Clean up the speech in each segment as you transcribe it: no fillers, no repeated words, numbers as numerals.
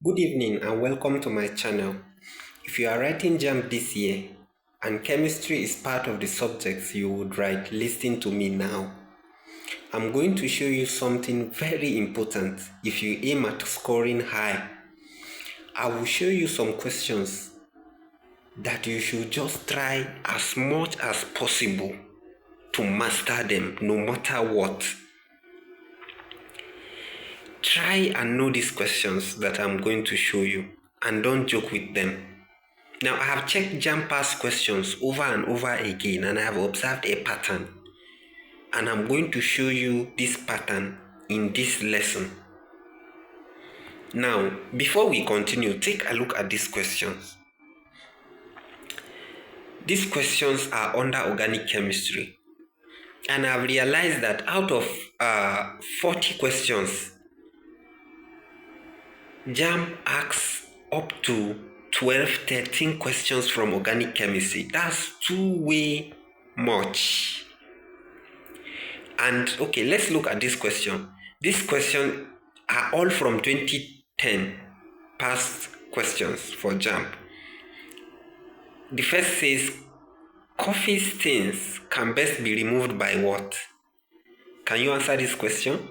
Good evening and welcome to my channel. If you are writing JAMB this year and chemistry is part of the subjects you would write, listen to me now. I'm going to show you something very important if you aim at scoring high. I will show you some questions that you should just try as much as possible to master them no matter what. Try and know these questions that I'm going to show you and don't joke with them. Now, I have checked JAMB past questions over and over again and I have observed a pattern. And I'm going to show you this pattern in this lesson. Now, before we continue, take a look at these questions. These questions are under organic chemistry. And I've realized that out of 40 questions, JAMB asks up to 12, 13 questions from organic chemistry. That's way much. And okay, let's look at this question. These questions are all from 2010 past questions for JAMB. The first says, coffee stains can best be removed by what? Can you answer this question?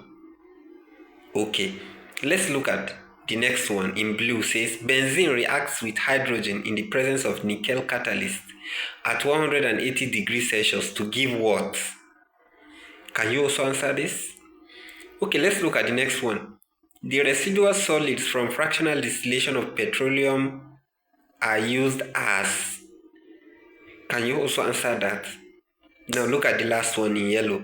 Okay, let's look at the next one in blue. Says benzene reacts with hydrogen in the presence of nickel catalyst at 180 degrees Celsius to give what? Can you also answer this? Okay, let's look at the next one. The residual solids from fractional distillation of petroleum are used as. Can you also answer that? Now look at the last one in yellow.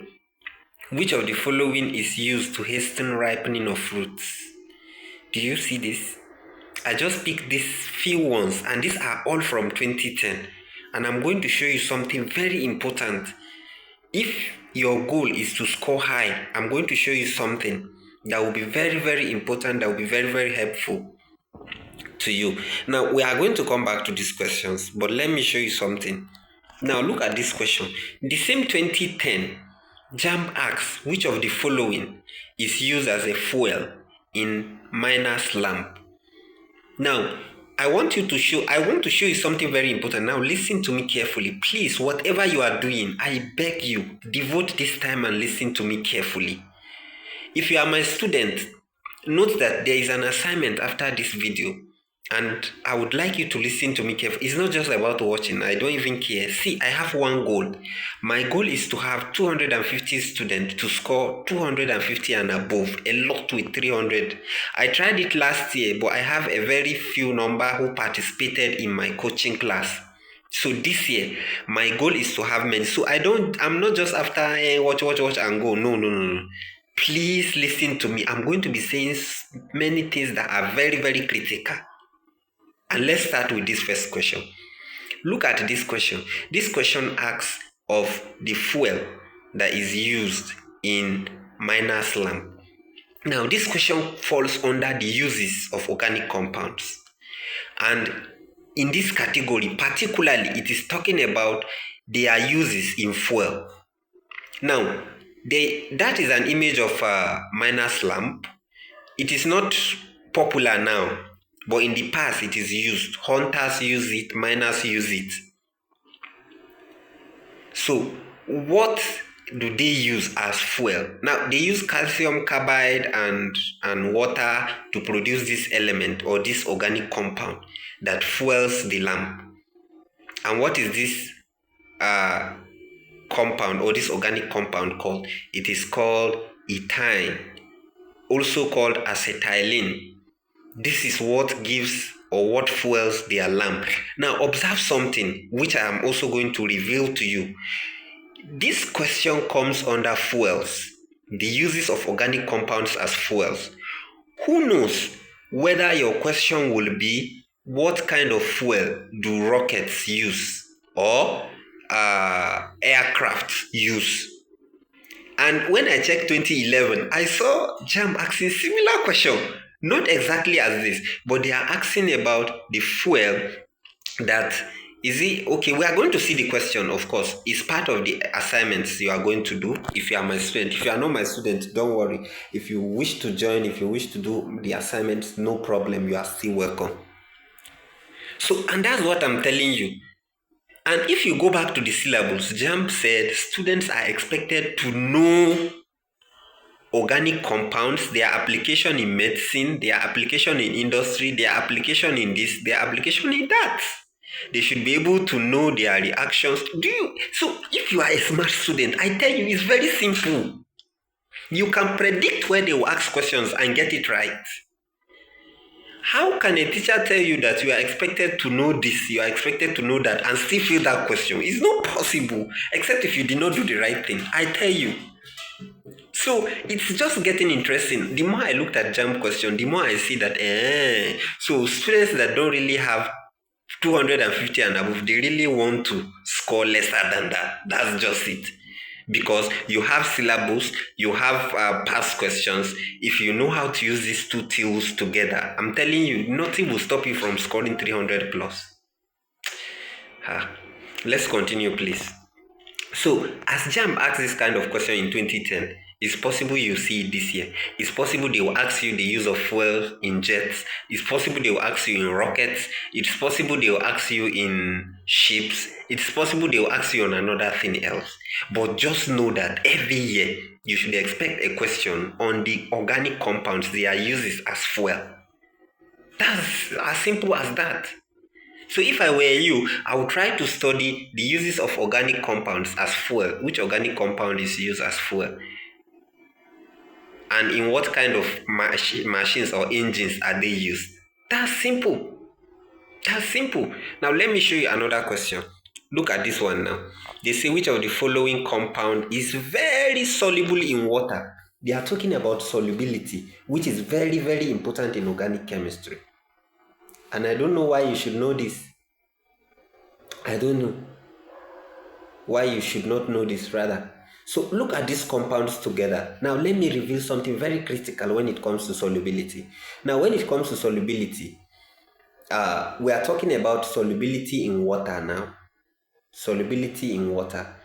Which of the following is used to hasten ripening of fruits? Do you see this? I just picked these few ones and these are all from 2010. And I'm going to show you something very important. If your goal is to score high, I'm going to show you something that will be very, very important, that will be very, very helpful to you. Now, we are going to come back to these questions, but let me show you something. Now, look at this question. The same 2010, JAMB asks, which of the following is used as a fuel in miner's lamp? Now, I want to show you something very important. Now, listen to me carefully. Please, whatever you are doing, I beg you, devote this time and listen to me carefully. If you are my student, note that there is an assignment after this video. And I would like you to listen to me carefully. It's not just about watching. I don't even care. See, I have one goal. My goal is to have 250 students to score 250 and above. A lot with 300. I tried it last year, but I have a very few number who participated in my coaching class. So this year, my goal is to have many. So I'm not just after watch and go. No. Please listen to me. I'm going to be saying many things that are very, very critical. And let's start with this first question. Look at this question. This question asks of the fuel that is used in miner's lamp. Now, this question falls under the uses of organic compounds. And in this category, particularly, it is talking about their uses in fuel. Now, that is an image of a miner's lamp. It is not popular now, but in the past it is used. Hunters use it, miners use it. So, what do they use as fuel? Now, they use calcium carbide and water to produce this element or this organic compound that fuels the lamp. And what is this compound or this organic compound called? It is called ethine, also called acetylene. This is what gives or what fuels their lamp. Now, observe something which I am also going to reveal to you. This question comes under fuels, the uses of organic compounds as fuels. Who knows whether your question will be, what kind of fuel do rockets use or aircraft use? And when I checked 2011, I saw JAMB asking similar question. Not exactly as this, but they are asking about the fuel that Is it okay? We are going to see the question, of course. It's part of the assignments you are going to do. If you are my student, if you are not my student, don't worry. If you wish to join, if you wish to do the assignments, no problem. You are still welcome. So, and that's what I'm telling you. And if you go back to the syllabus, JAMB said students are expected to know organic compounds, their application in medicine, their application in industry, their application in this, their application in that. They should be able to know their reactions. So if you are a smart student, I tell you, it's very simple. You can predict where they will ask questions and get it right. How can a teacher tell you that you are expected to know this, you are expected to know that, and still fill that question? It's not possible, except if you did not do the right thing. I tell you. So it's just getting interesting. The more I looked at JAMB question, the more I see that so students that don't really have 250 and above, they really want to score lesser than that. That's just it. Because you have syllabus, you have past questions. If you know how to use these two tools together, I'm telling you, nothing will stop you from scoring 300 plus. Let's continue, please. So, as JAMB asked this kind of question in 2010, it's possible you see it this year. It's possible they will ask you the use of fuel in jets. It's possible they will ask you in rockets. It's possible they will ask you in ships. It's possible they will ask you on another thing else. But just know that every year, you should expect a question on the organic compounds they are used as fuel. That's as simple as that. So if I were you, I would try to study the uses of organic compounds as fuel. Which organic compound is used as fuel? And in what kind of machines or engines are they used? That's simple. That's simple. Now let me show you another question. Look at this one now. They say which of the following compound is very soluble in water? They are talking about solubility, which is very, very important in organic chemistry. And I don't know why you should know this. I don't know why you should not know this, rather. So look at these compounds together. Now let me reveal something very critical when it comes to solubility. Now when it comes to solubility, we are talking about solubility in water now. Solubility in water.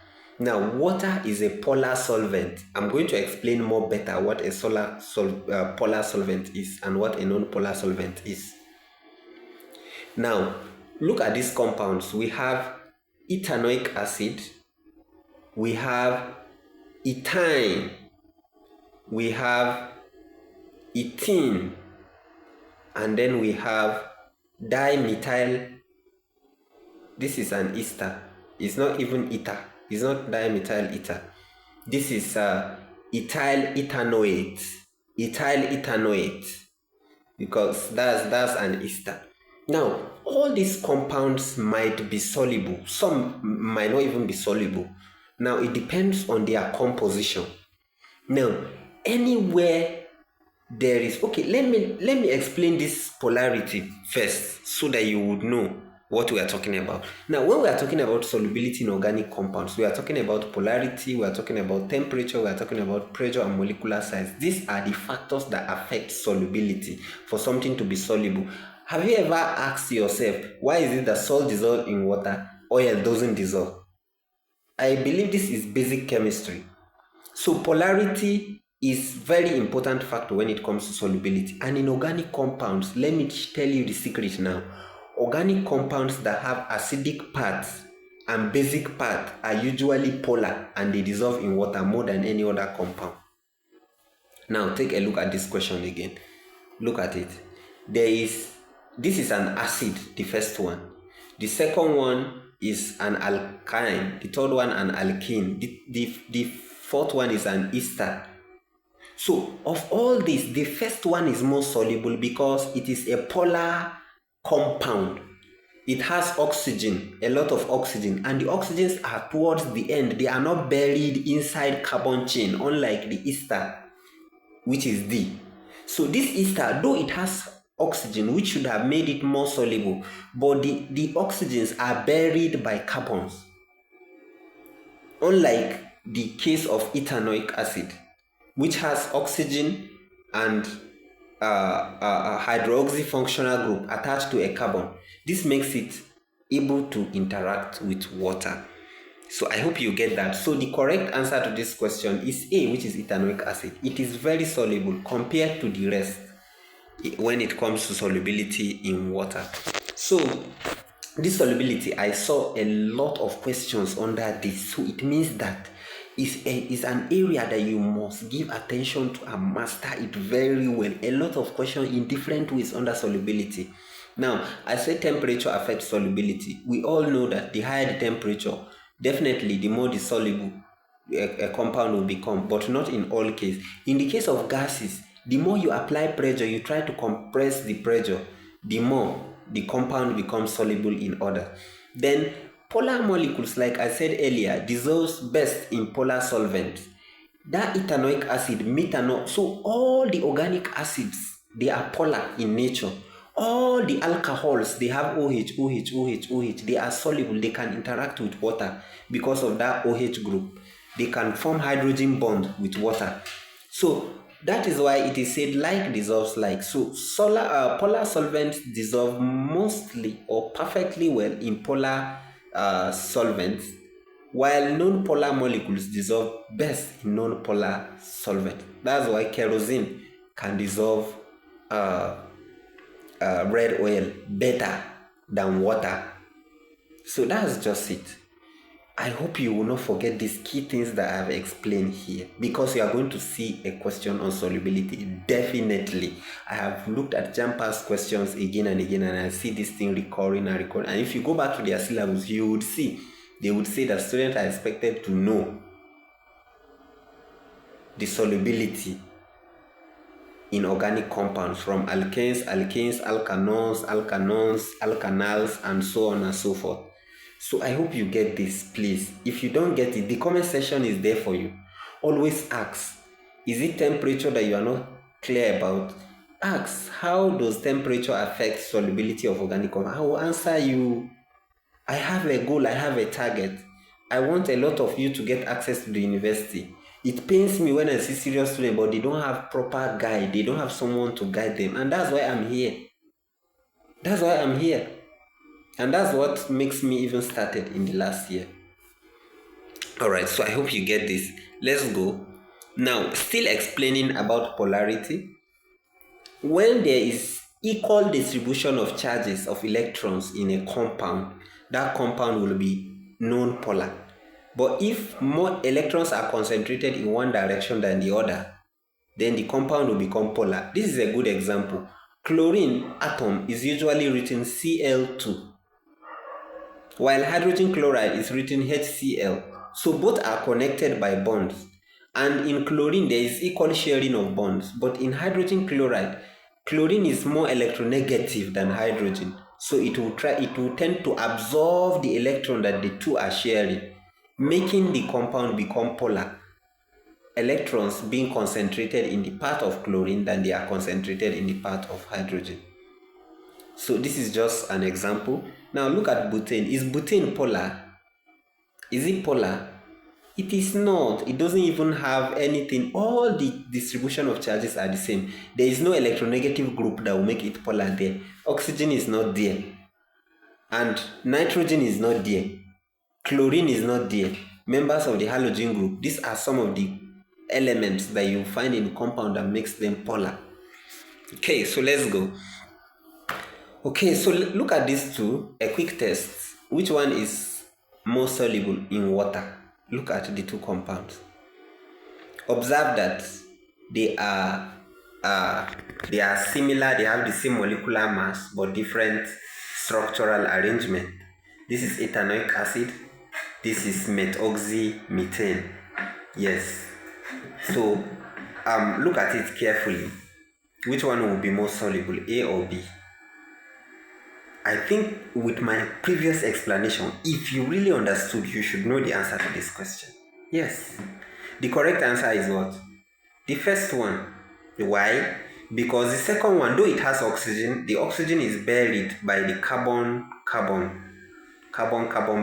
Now water is a polar solvent. I'm going to explain more better what a polar solvent is and what a non-polar solvent is. Now look at these compounds. We have ethanoic acid, we have ethine, we have ethene, and then we have dimethyl. This is an ester. It's not even ether. It's not dimethyl ether. This is ethyl ethanoate. Ethyl ethanoate, because that's an ester. Now, all these compounds might be soluble. Some might not even be soluble. Now, it depends on their composition. Now, anywhere there is... Okay, let me explain this polarity first so that you would know what we are talking about. Now, when we are talking about solubility in organic compounds, we are talking about polarity, we are talking about temperature, we are talking about pressure and molecular size. These are the factors that affect solubility for something to be soluble. Have you ever asked yourself, why is it that salt dissolves in water, oil doesn't dissolve? I believe this is basic chemistry. So polarity is very important factor when it comes to solubility. And in organic compounds, let me tell you the secret now. Organic compounds that have acidic parts and basic parts are usually polar and they dissolve in water more than any other compound. Now take a look at this question again. Look at it. This is an acid, the first one. The second one is an alkyne. The third one an alkene. The fourth one is an ester. So of all these, the first one is more soluble because it is a polar compound. It has oxygen, a lot of oxygen, and the oxygens are towards the end. They are not buried inside carbon chain, unlike the ester, which is D. So this ester, though it has oxygen, which should have made it more soluble, but the oxygens are buried by carbons, unlike the case of ethanoic acid, which has oxygen and a hydroxy functional group attached to a carbon. This makes it able to interact with water. So I hope you get that. So the correct answer to this question is A, which is ethanoic acid. It is very soluble compared to the rest when it comes to solubility in water. So this solubility, I saw a lot of questions under this. So it means that is an area that you must give attention to and master it very well. A lot of questions in different ways under solubility. Now, I said temperature affects solubility. We all know that the higher the temperature, definitely the more dissoluble a compound will become, but not in all cases. In the case of gases, the more you apply pressure, you try to compress the pressure, the more the compound becomes soluble in order. Then polar molecules, like I said earlier, dissolves best in polar solvents. That ethanoic acid, methanol, so all the organic acids, they are polar in nature. All the alcohols, they have OH, OH, OH, OH. They are soluble. They can interact with water because of that OH group. They can form hydrogen bond with water. So that is why it is said like dissolves like. So polar solvents dissolve mostly or perfectly well in polar solvents, while non-polar molecules dissolve best in non-polar solvents. That's why kerosene can dissolve red oil better than water. So that's just it. I hope you will not forget these key things that I have explained here, because you are going to see a question on solubility. Definitely. I have looked at JAMB past questions again and again, and I see this thing recurring and recurring. And if you go back to their syllabus, you would see, they would say that students are expected to know the solubility in organic compounds from alkanes, alkanones, alkanals, and so on and so forth. So I hope you get this, please. If you don't get it, the comment section is there for you. Always ask, is it temperature that you are not clear about? Ask, how does temperature affect solubility of organic compounds? I will answer you. I have a goal, I have a target. I want a lot of you to get access to the university. It pains me when I see serious students, but they don't have proper guide. They don't have someone to guide them. And that's why I'm here. That's why I'm here. And that's what makes me even started in the last year. Alright, so I hope you get this. Let's go. Now, still explaining about polarity. When there is equal distribution of charges of electrons in a compound, that compound will be non-polar. But if more electrons are concentrated in one direction than the other, then the compound will become polar. This is a good example. Chlorine atom is usually written Cl2, while hydrogen chloride is written HCl. So both are connected by bonds. And in chlorine, there is equal sharing of bonds. But in hydrogen chloride, chlorine is more electronegative than hydrogen. So it will tend to absorb the electron that the two are sharing, making the compound become polar. Electrons being concentrated in the part of chlorine than they are concentrated in the part of hydrogen. So this is just an example. Now look at butane. Is butane polar? Is it polar? It is not. It doesn't even have anything. All the distribution of charges are the same. There is no electronegative group that will make it polar there. Oxygen is not there. And nitrogen is not there. Chlorine is not there. Members of the halogen group. These are some of the elements that you find in compound that makes them polar. Okay, so let's go. Okay, so look at these two. A quick test. Which one is more soluble in water? Look at the two compounds. Observe that they are similar. They have the same molecular mass but different structural arrangement. This is ethanoic acid. This is methoxymethane. Yes. So look at it carefully. Which one will be more soluble, A or B? I think with my previous explanation, if you really understood, you should know the answer to this question. Yes. The correct answer is what? The first one. Why? Because the second one, though it has oxygen, the oxygen is buried by the carbon-carbon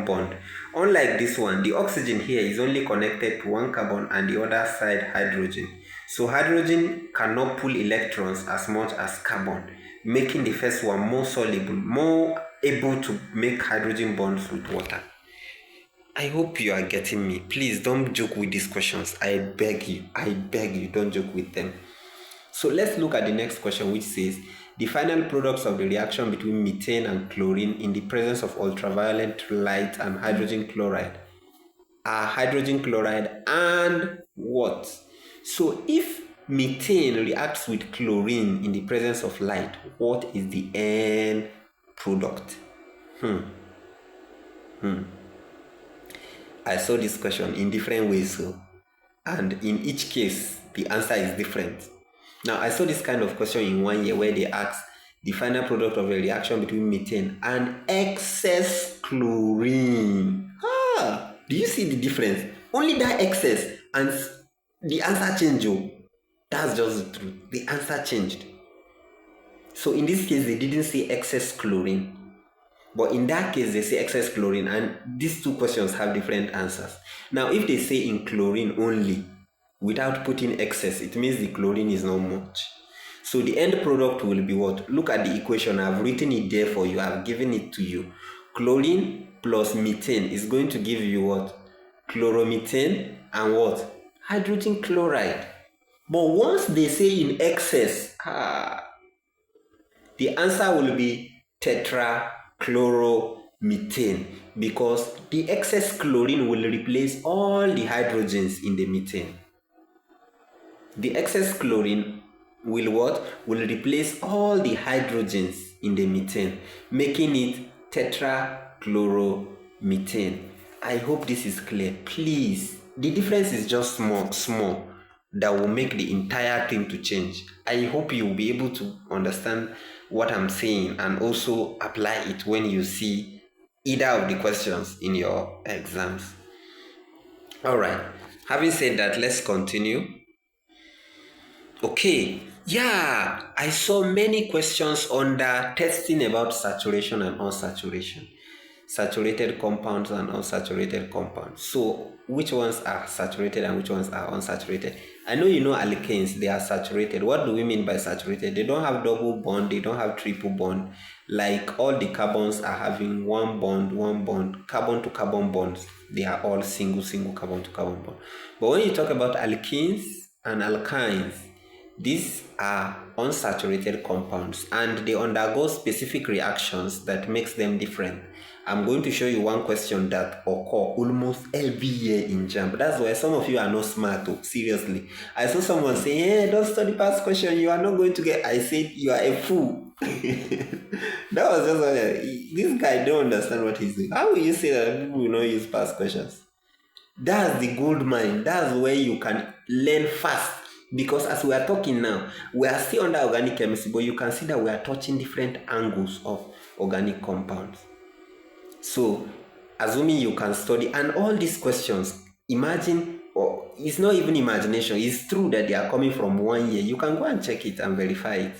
bond. Unlike this one, the oxygen here is only connected to one carbon and the other side hydrogen. So hydrogen cannot pull electrons as much as carbon. making the first one more soluble, more able to make hydrogen bonds with water. I hope you are getting me. Please don't joke with these questions. I beg you, don't joke with them. So let's look at the next question, which says, the final products of the reaction between methane and chlorine in the presence of ultraviolet light and hydrogen chloride are hydrogen chloride and what? So if methane reacts with chlorine in the presence of light, what is the end product? I saw this question in different ways, and in each case, the answer is different. Now, I saw this kind of question in 1 year where they asked the final product of a reaction between methane and excess chlorine. Do you see the difference? Only that excess, and the answer changed. That's just the truth. The answer changed. So in this case, they didn't say excess chlorine. But in that case, they say excess chlorine, and these two questions have different answers. Now, if they say in chlorine only, without putting excess, it means the chlorine is not much. So the end product will be what? Look at the equation. I've written it there for you. I've given it to you. Chlorine plus methane is going to give you what? Chloromethane and what? Hydrogen chloride. But once they say in excess, the answer will be tetrachloromethane, because the excess chlorine will replace all the hydrogens in the methane. The excess chlorine will what? Will replace all the hydrogens in the methane, making it tetrachloromethane. I hope this is clear. Please, the difference is just small that will make the entire thing to change. I hope you will be able to understand what I'm saying and also apply it when you see either of the questions in your exams. All right. Having said that, let's continue. Okay. Yeah, I saw many questions under testing about saturation and unsaturation. Saturated compounds and unsaturated compounds. So which ones are saturated and which ones are unsaturated? I know you know alkanes, they are saturated. What do we mean by saturated? They don't have double bond, they don't have triple bond. Like all the carbons are having one bond, carbon to carbon bonds. They are all single carbon to carbon bond. But when you talk about alkenes and alkynes, these are unsaturated compounds and they undergo specific reactions that makes them different. I'm going to show you one question that occurs almost every year in JAMB. That's why some of you are not smart, seriously. I saw someone say, hey, don't study past question, you are not going to get. I said, you are a fool. That was just this guy don't understand what he's doing. How will you say that people will not use past questions? That's the gold mine. That's where you can learn fast. Because as we are talking now, we are still under organic chemistry, but you can see that we are touching different angles of organic compounds. So, assuming you can study, and all these questions, imagine, it's not even imagination, it's true that they are coming from 1 year. You can go and check it and verify it.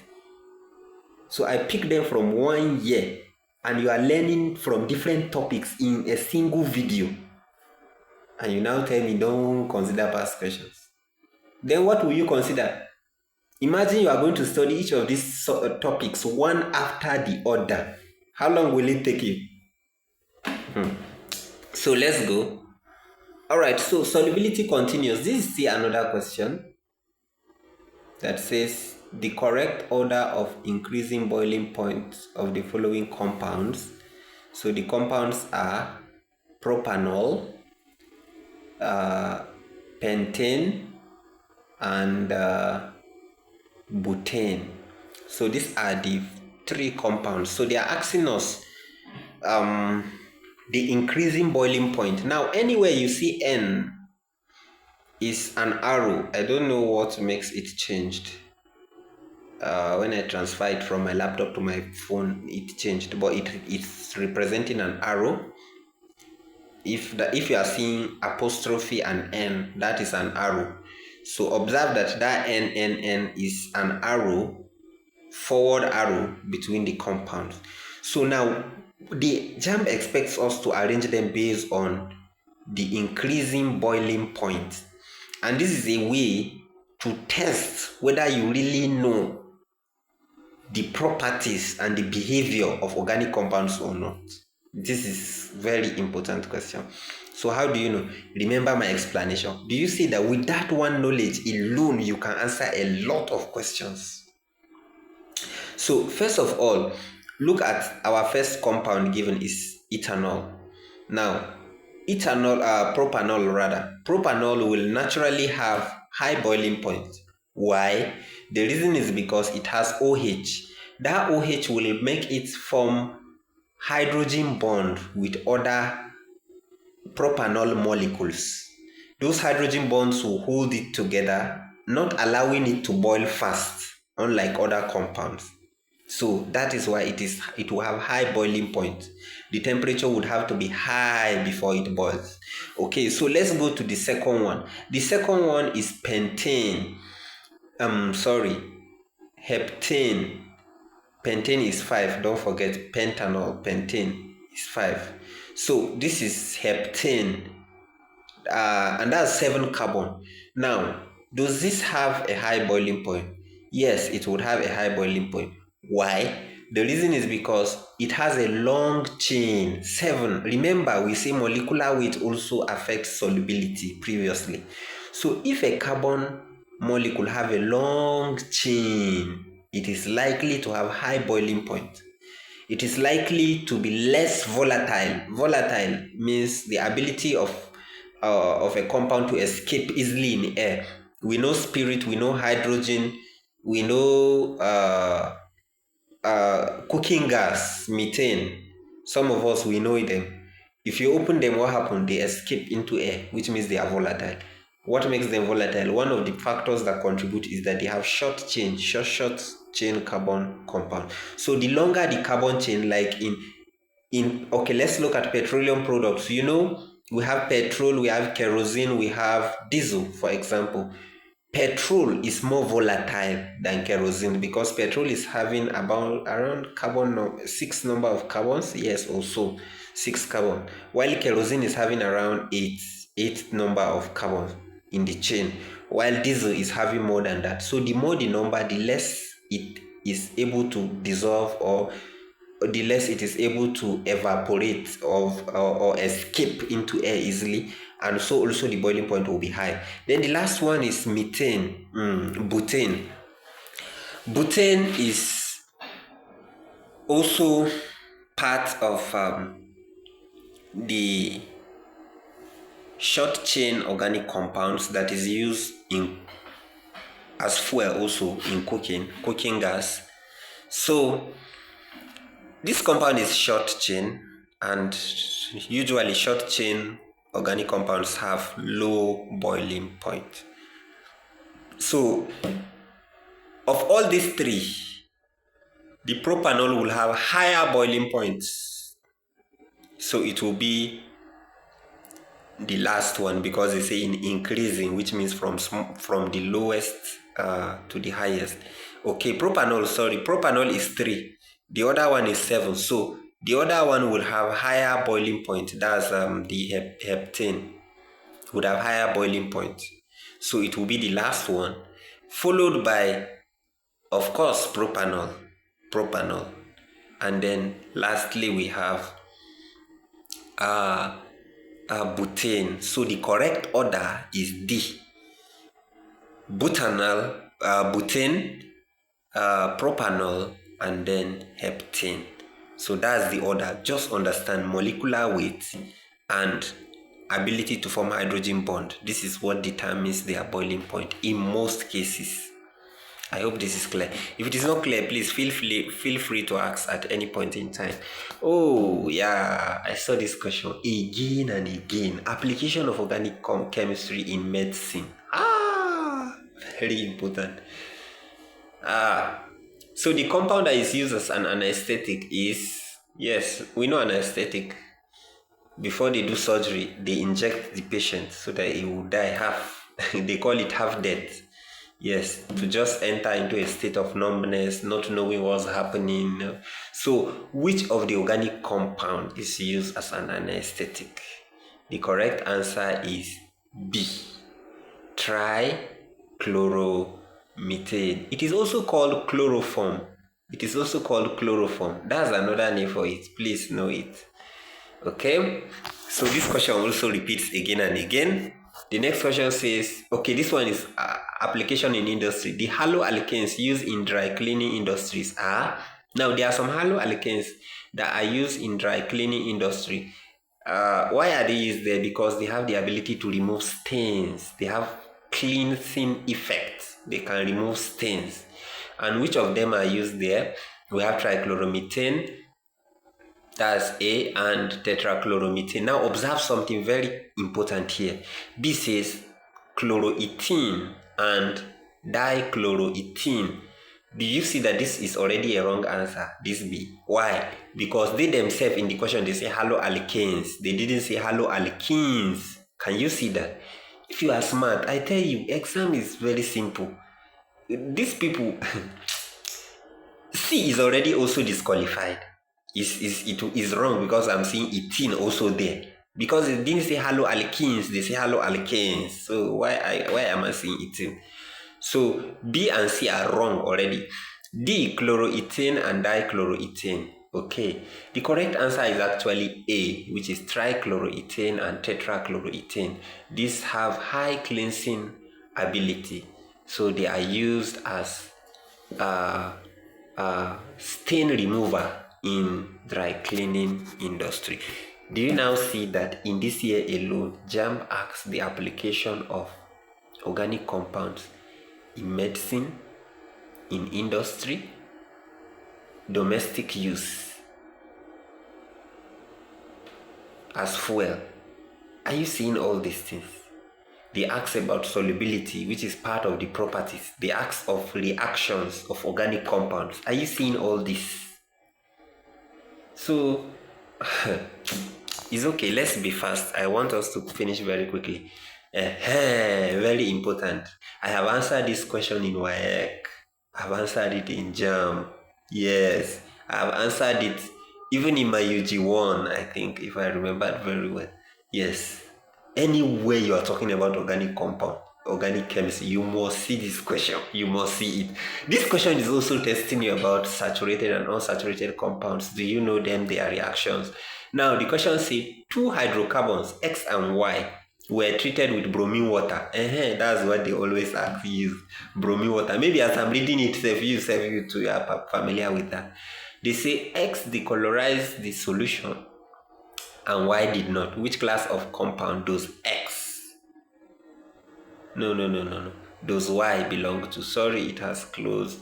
So I picked them from 1 year, and you are learning from different topics in a single video. And you now tell me don't consider past questions. Then what will you consider? Imagine you are going to study each of these topics one after the other. How long will it take you? So let's go. All right, so solubility continues. This is still another question that says the correct order of increasing boiling point of the following compounds. So the compounds are propanol, pentane, and butane. So these are the three compounds. So they are asking us the increasing boiling point. Now, anywhere you see N is an arrow. I don't know what makes it changed. When I transfer it from my laptop to my phone, it changed, but it's representing an arrow. If you are seeing apostrophe and N, that is an arrow. So observe that N is an arrow, forward arrow between the compounds. So now the JAMB expects us to arrange them based on the increasing boiling point. And this is a way to test whether you really know the properties and the behavior of organic compounds or not? This is very important question. So how do you know? Remember my explanation. Do you see that with that one knowledge alone, you can answer a lot of questions? So first of all, look at our first compound given is ethanol. Now, propanol will naturally have high boiling point. Why? The reason is because it has OH. That OH will make it form hydrogen bond with other propanol molecules. Those hydrogen bonds will hold it together, not allowing it to boil fast, unlike other compounds. So that is why it will have high boiling point. The temperature would have to be high before it boils. Okay, so let's go to the second one. The second one is pentane. Heptane. Pentane is 5. Don't forget pentanol. Pentane is 5. So this is heptane. And that's 7 carbon. Now, does this have a high boiling point? Yes, it would have a high boiling point. Why? The reason is because it has a long chain, 7. Remember, we say molecular weight also affects solubility previously. So if a carbon molecule have a long chain, it is likely to have high boiling point. It is likely to be less volatile. Volatile means the ability of a compound to escape easily in air. We know spirit, we know hydrogen, we know cooking gas, methane. Some of us, we know them. If you open them, what happens? They escape into air, which means they are volatile. What makes them volatile? One of the factors that contribute is that they have short chain carbon compound. So the longer the carbon chain, like okay, let's look at petroleum products. You know, we have petrol, we have kerosene, we have diesel, for example. Petrol is more volatile than kerosene because petrol is having around 6 number of carbons, yes, also 6 carbon, while kerosene is having around 8 number of carbons in the chain, while diesel is having more than that. So the more the number, the less it is able to dissolve, or the less it is able to evaporate or escape into air easily, and so also the boiling point will be high. Then the last one is methane, butane. Butane is also part of the short chain organic compounds that is used as fuel also in cooking gas. So this compound is short chain, and usually short chain organic compounds have low boiling point. So of all these three, the propanol will have higher boiling points. So it will be the last one because they say in increasing, which means from the lowest to the highest. Okay, propanol is 3. The other one is 7. So the other one will have higher boiling point. That's the heptane would have higher boiling point. So it will be the last one, followed by, of course, propanol. And then lastly we have butane. So the correct order is D. Butane, propanol, and then heptane. So that's the order. Just understand molecular weight and ability to form hydrogen bond. This is what determines their boiling point in most cases. I hope this is clear. If it is not clear, please feel free to ask at any point in time. Oh yeah, I saw this question again and again. Application of organic chemistry in medicine. Very important. So the compound that is used as an anesthetic is, yes, we know anesthetic. Before they do surgery, they inject the patient so that he will die half. They call it half death. Yes, to just enter into a state of numbness, not knowing what's happening. So, which of the organic compound is used as an anesthetic? The correct answer is B. Trichloromethane. It is also called chloroform. It is also called chloroform. That's another name for it. Please know it. Okay, so this question also repeats again and again. The next question says, okay, this one is application in industry. The haloalkanes used in dry cleaning industries are, now there are some haloalkanes that are used in dry cleaning industry. Why are they used there? Because they have the ability to remove stains. They have cleansing effects. They can remove stains. And which of them are used there? We have trichloromethane, that's A, and tetrachloromethane. Now observe something very important here. B says chloroethene and dichloroethene. Do you see that this is already a wrong answer? This B. Why? Because they themselves in the question they say haloalkanes. They didn't say haloalkenes. Can you see that? If you are smart, I tell you, exam is very simple. These people C is already also disqualified. It is wrong because I'm seeing ethene also there. Because it didn't say haloalkenes, they say haloalkanes. So why am I seeing ethene? So B and C are wrong already. D, chloroethane and dichloroethane. Okay, the correct answer is actually A, which is trichloroethane and tetrachloroethane. These have high cleansing ability, so they are used as stain remover in dry cleaning industry. Do you now see that in this year alone, JAMB asks the application of organic compounds in medicine, in industry, domestic use, as fuel. Are you seeing all these things? They ask about solubility, which is part of the properties. They ask of reactions of organic compounds. Are you seeing all this? So, it's okay. Let's be fast. I want us to finish very quickly. Very important. I have answered this question in WAEC. I've answered it in JAMB. Yes, I've answered it even in my UG1, I think, if I remember very well. Yes. Anywhere you are talking about organic compound, organic chemistry, you must see this question. You must see it. This question is also testing you about saturated and unsaturated compounds. Do you know them, their reactions? Now, the question says 2 hydrocarbons, X and Y, were treated with bromine water. That's what they always ask you, bromine water. Maybe as I'm reading it, you too are familiar with that. They say X decolorized the solution and Y did not. Which class of compound does X? No. Does Y belong to? Sorry, it has closed.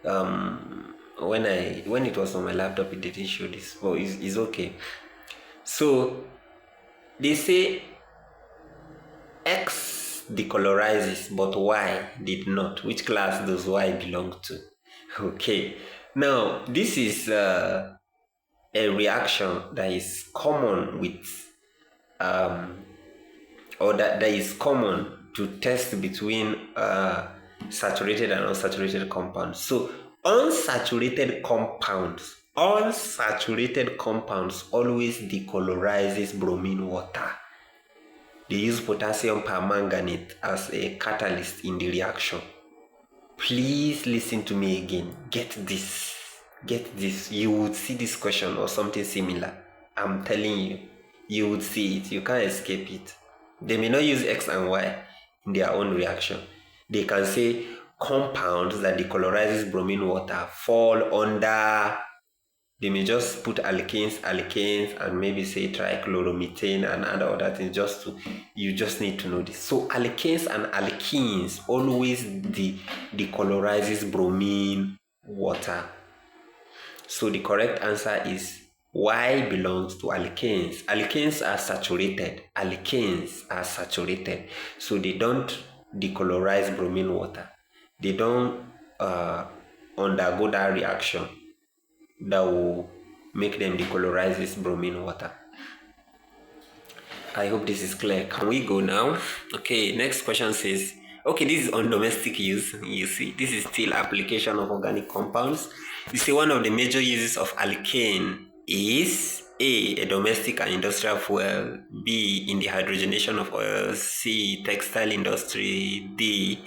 When it was on my laptop, it didn't show this, but it's okay. So they say X decolorizes, but Y did not. Which class does Y belong to? Okay. Now this is a reaction that is common with or that is common to test between saturated and unsaturated compounds. So unsaturated compounds always decolorizes bromine water. They use potassium permanganate as a catalyst in the reaction. Please listen to me again. Get this. You would see this question or something similar. I'm telling you would see it. You can't escape it. They may not use X and Y in their own reaction. They can say compounds that decolorizes bromine water fall under. They may just put alkanes, and maybe say trichloromethane and other things. You just need to know this. So alkanes and alkenes always decolorizes bromine water. So the correct answer is Y belongs to alkanes. Alkanes are saturated. So they don't decolorize bromine water. They don't undergo that reaction that will make them decolorize this bromine water. I hope this is clear. Can we go now? Okay, next question says, okay, this is on domestic use. You see, this is still application of organic compounds. You see, one of the major uses of alkane is A, a domestic and industrial fuel, B, in the hydrogenation of oils, C, textile industry, D,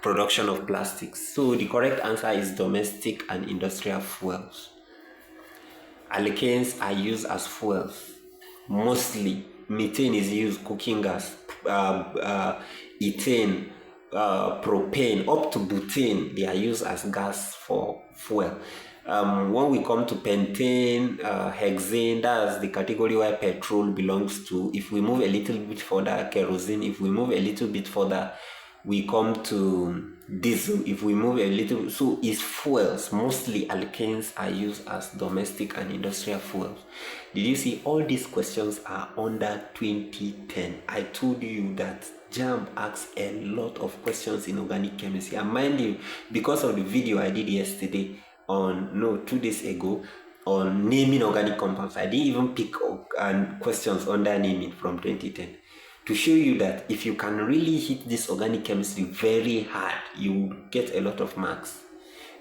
production of plastics. So the correct answer is domestic and industrial fuels. Alkanes are used as fuels. Mostly, methane is used cooking gas, ethane, propane, up to butane, they are used as gas for fuel. When we come to pentane, hexane, that's the category where petrol belongs to. If we move a little bit further, kerosene. If we move a little bit further, we come to diesel. If we move a little, so it's fuels. Mostly alkanes are used as domestic and industrial fuels. Did you see all these questions are under 2010? I told you that JAMB asks a lot of questions in organic chemistry. And mind you, because of the video I did yesterday on, no, 2 days ago, on naming organic compounds, I didn't even pick questions under naming from 2010. To show you that if you can really hit this organic chemistry very hard, you will get a lot of marks.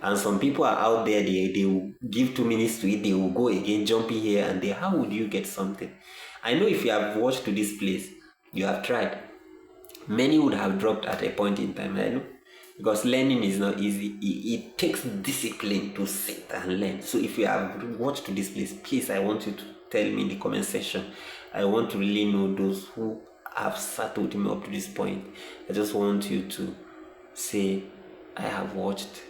And some people are out there, they will give 2 minutes to it, they will go again, jumping here and there. How would you get something? I know if you have watched to this place, you have tried. Many would have dropped at a point in time, I know. Because learning is not easy. It takes discipline to sit and learn. So if you have watched to this place, please, I want you to tell me in the comment section. I want to really know those who have sat with me up to this point. I just want you to say, I have watched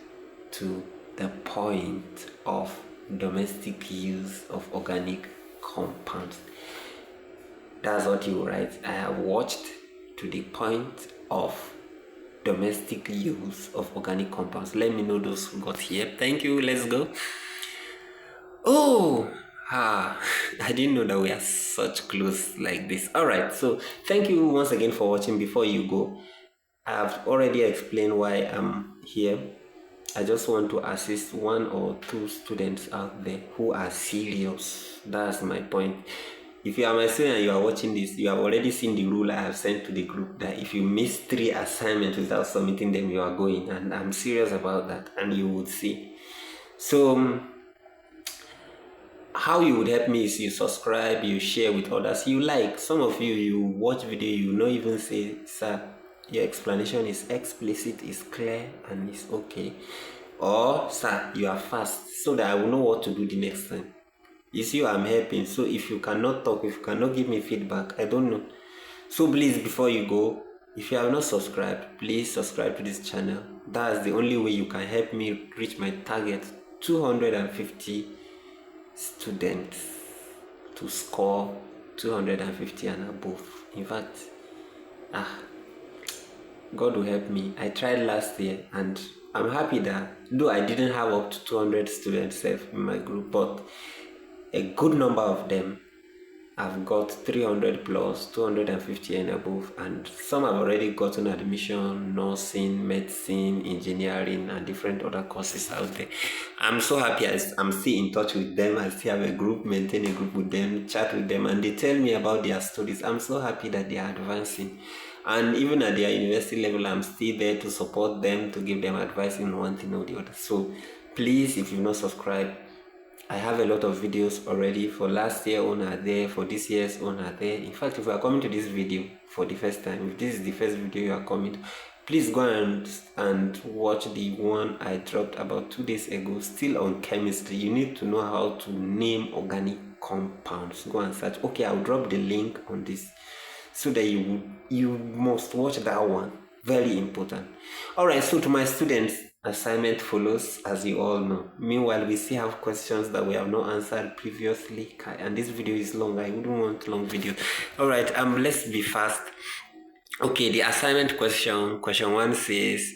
to the point of domestic use of organic compounds. That's what you write. I have watched to the point of domestic use of organic compounds. Let me know those who got here. Thank you. Let's go. I didn't know that we are such close like this. All right, so thank you once again for watching. Before you go, I've already explained why I'm here. I just want to assist 1 or 2 students out there who are serious. That's my point. If you are my student and you are watching this, you have already seen the rule I have sent to the group that if you miss 3 assignments without submitting them, you are going. And I'm serious about that, and you would see. So how you would help me is you subscribe, you share with others, you like. Some of you, you watch video, you not even say, sir, your explanation is explicit, is clear, and is okay. Or, sir, you are fast, so that I will know what to do the next time. It's you I'm helping. So if you cannot talk, if you cannot give me feedback, I don't know. So please, before you go, if you have not subscribed, please subscribe to this channel. That's the only way you can help me reach my target, 250 students to score 250 and above. In fact, God will help me. I tried last year and I'm happy that though I didn't have up to 200 students in my group, but a good number of them have got 300 plus, 250 and above, and some have already gotten admission, nursing, medicine, engineering, and different other courses out there. I'm so happy I'm still in touch with them. I still have a group, maintain a group with them, chat with them, and they tell me about their stories. I'm so happy that they are advancing. And even at their university level, I'm still there to support them, to give them advice in one thing or the other. So please, if you've not subscribed, I have a lot of videos already. For last year own are there, for this year's own are there. In fact, if you are coming to this video for the first time, if this is the first video you are coming to, please go and watch the one I dropped about 2 days ago, still on chemistry. You need to know how to name organic compounds. Go and search. Okay, I'll drop the link on this so that you must watch that one. Very important. All right, so to my students, assignment follows, as you all know. Meanwhile, we still have questions that we have not answered previously, and this video is long. I wouldn't want long videos. All right, let's be fast. Okay, the assignment question 1 says,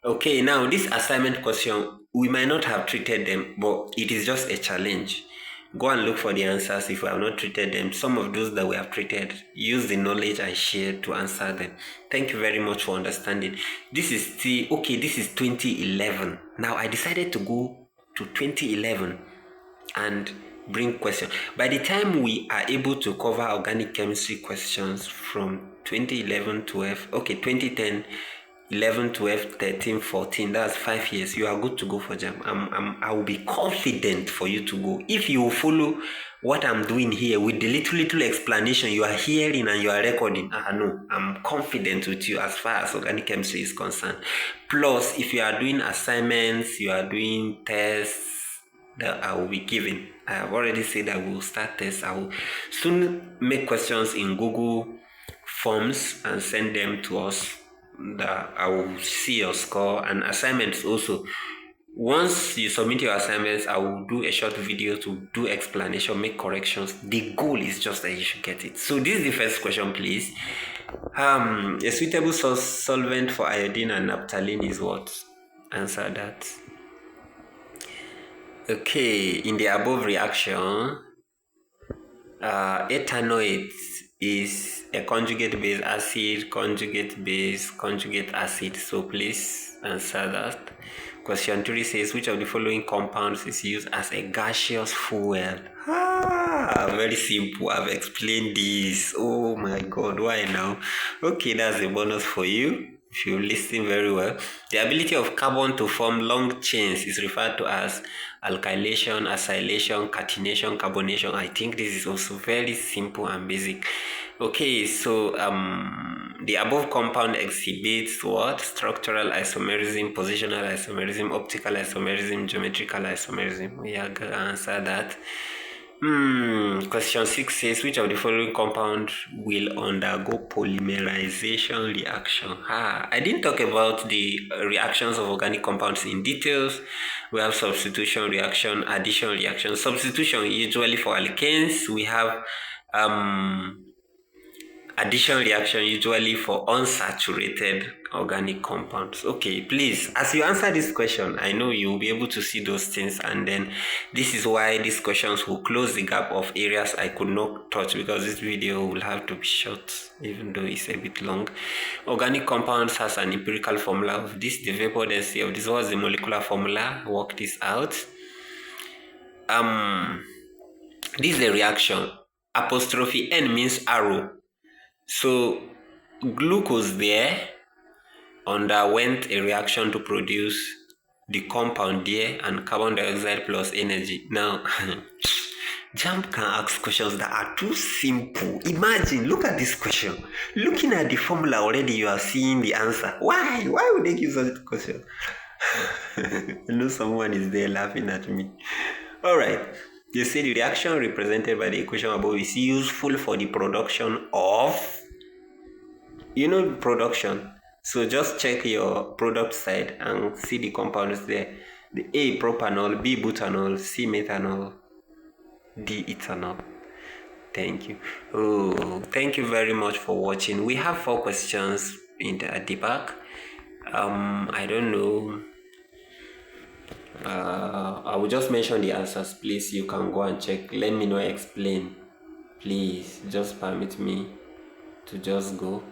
okay, now this assignment question, we might not have treated them, but it is just a challenge. Go and look for the answers if we have not treated them. Some of those that we have treated, use the knowledge I shared to answer them. Thank you very much for understanding. This is 2011. Now I decided to go to 2011 and bring questions. By the time we are able to cover organic chemistry questions from 2011 to 2010, 11, 12, 13, 14, that's 5 years. You are good to go for JAMB. I will be confident for you to go. If you follow what I'm doing here with the little explanation you are hearing and you are recording, no, I'm confident with you as far as organic chemistry is concerned. Plus, if you are doing assignments, you are doing tests that I will be giving. I have already said I will start tests. I will soon make questions in Google Forms and send them to us. That I will see your score, and assignments also. Once you submit your assignments, I will do a short video to do explanation, make corrections. The goal is just that you should get it. So this is the first question, please. A suitable solvent for iodine and naphthalene is what? Answer that. Okay, in the above reaction, ethanoate is a conjugate base acid, conjugate acid. So please answer that. Question 3 says, which of the following compounds is used as a gaseous fuel? Very simple. I've explained this. Oh my God, why now? Okay, that's a bonus for you if you listen very well. The ability of carbon to form long chains is referred to as alkylation, acylation, catenation, carbonation. I think this is also very simple and basic. Okay, so the above compound exhibits what? Structural isomerism, positional isomerism, optical isomerism, geometrical isomerism. We are going to answer that. Question 6 says, which of the following compound will undergo polymerization reaction? I didn't talk about the reactions of organic compounds in details. We have substitution reaction, addition reaction. Substitution usually for alkanes. We have addition reaction usually for unsaturated organic compounds. Okay, please, as you answer this question, I know you'll be able to see those things, and then this is why these questions will close the gap of areas I could not touch, because this video will have to be short even though it's a bit long. Organic compounds has an empirical formula of this. The vapor density of this was the molecular formula. Work this out. This is a reaction. Apostrophe N means arrow. So glucose there underwent a reaction to produce the compound there, and carbon dioxide plus energy. Now, JAMB can ask questions that are too simple. Imagine, look at this question. Looking at the formula already, you are seeing the answer. Why? Why would they give such a question? I know someone is there laughing at me. All right. You see, the reaction represented by the equation above is useful for the production of, production. So just check your product side and see the compounds there. The A, propanol, B, butanol, C, methanol, D, ethanol. Thank you. Thank you very much for watching. We have 4 questions at the back. I don't know. I will just mention the answers. Please, you can go and check. Let me know, explain. Please, just permit me to just go.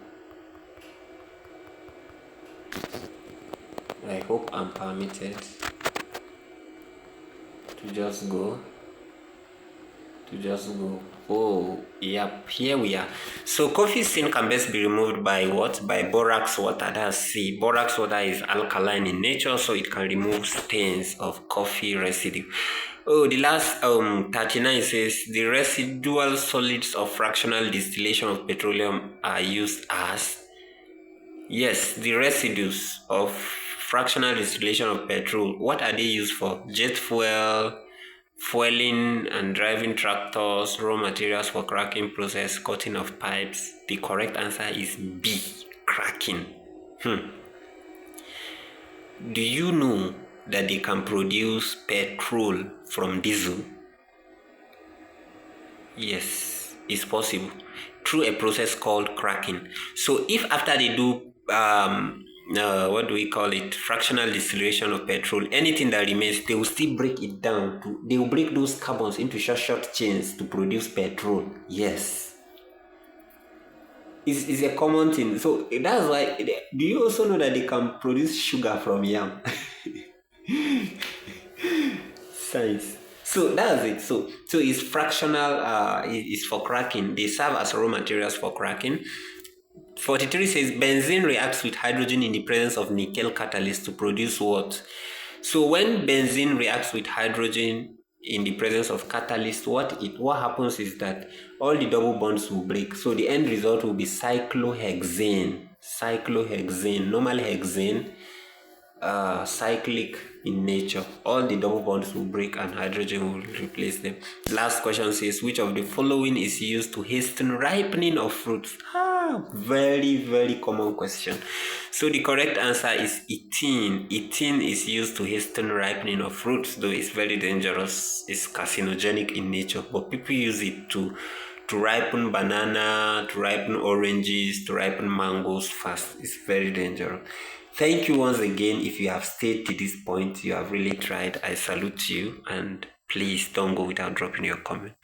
I hope I'm permitted to just go. Oh, yep, here we are. So coffee stain can best be removed by what? By borax water. That's C. Borax water is alkaline in nature, so it can remove stains of coffee residue. The last 39 says the residual solids of fractional distillation of petroleum are used as. Yes, the residues of fractional distillation of petrol. What are they used for? Jet fuel, fueling and driving tractors, raw materials for cracking process, coating of pipes. The correct answer is B, cracking. Do you know that they can produce petrol from diesel? Yes, it's possible through a process called cracking. So if after they do what do we call it, fractional distillation of petrol, anything that remains, they will still break it down they will break those carbons into short chains to produce petrol. Yes, it's a common thing. So that's why, do you also know that they can produce sugar from yam? Science. So that's it. So it's fractional, it's for cracking. They serve as raw materials for cracking. 43 says benzene reacts with hydrogen in the presence of nickel catalyst to produce what? So when benzene reacts with hydrogen in the presence of catalyst, what happens is that all the double bonds will break. So the end result will be cyclohexane. Normal hexane, cyclic in nature. All the double bonds will break and hydrogen will replace them. Last question says, which of the following is used to hasten ripening of fruits? Very, very common question. So the correct answer is ethene. Ethene is used to hasten ripening of fruits, though it's very dangerous. It's carcinogenic in nature, but people use it to ripen banana, to ripen oranges, to ripen mangoes fast. It's very dangerous. Thank you once again. If you have stayed to this point, you have really tried. I salute you, and please don't go without dropping your comment.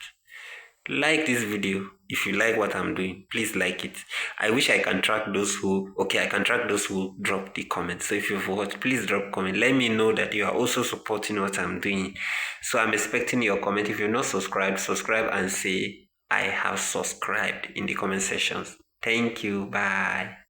Like this video. If you like what I'm doing, please like it. I wish I can track those who drop the comment. So if you've watched, please drop comment. Let me know that you are also supporting what I'm doing. So I'm expecting your comment. If you're not subscribed, subscribe and say I have subscribed in the comment sections. Thank you. Bye.